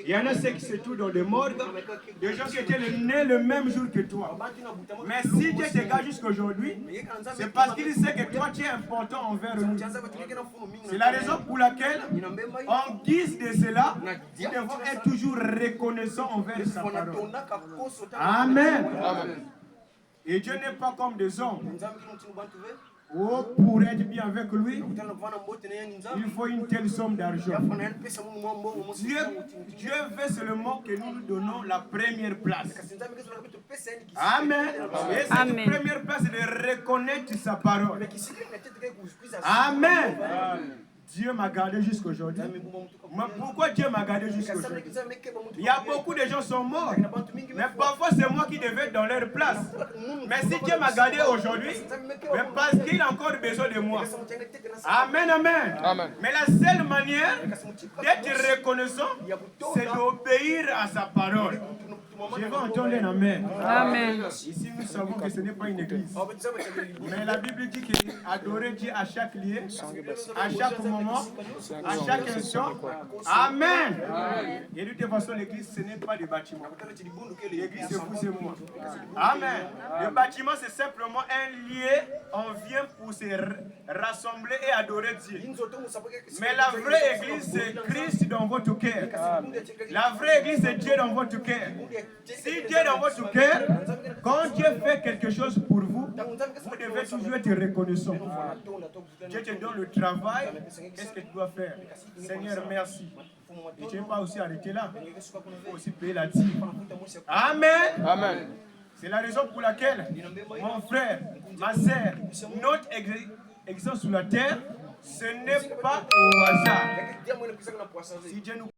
Il y en a ceux qui se trouvent dans des morgues, des gens qui étaient nés le même jour que toi. Mais si Dieu te garde jusqu'à aujourd'hui, c'est parce qu'il sait que toi tu es important envers nous. C'est la raison pour laquelle, en guise de cela, nous devons être toujours reconnaissants envers sa parole. Amen. Et Dieu n'est pas comme des hommes. Oh, pour être bien avec lui, il faut une telle somme d'argent. Dieu veut seulement que nous nous donnons la première place. Amen. Et cette première place est de reconnaître sa parole. Amen. Dieu m'a gardé jusqu'aujourd'hui. Mais pourquoi Dieu m'a gardé jusqu'aujourd'hui? Il y a beaucoup de gens qui sont morts. Mais parfois c'est moi qui devais être dans leur place. Mais si Dieu m'a gardé aujourd'hui, parce qu'il a encore besoin de moi. Amen, amen. Amen. Mais la seule manière d'être reconnaissant, c'est d'obéir à sa parole. Je vais entendre un amen. Amen. Ici, nous savons que ce n'est pas une église. Mais la Bible dit qu'adorer Dieu à chaque lieu, à chaque moment, à chaque instant. Amen. Et de toute façon, l'église, ce n'est pas des bâtiments. L'église, c'est vous et moi. Amen. Le bâtiment, c'est simplement un lieu. On vient pour se rassembler et adorer Dieu. Mais la vraie église, c'est Christ dans votre cœur. La vraie église, c'est Dieu dans votre cœur. Si Dieu est dans votre cœur, quand Dieu fait quelque chose pour vous, vous devez toujours être reconnaissant. Dieu te donne le travail, qu'est-ce que tu dois faire? Seigneur, merci. Et tu n'es pas aussi arrêté là. Il faut aussi payer la dîme. Amen. Amen. C'est la raison pour laquelle, mon frère, ma sœur, notre existence sur la terre, ce n'est pas au hasard. Si Dieu nous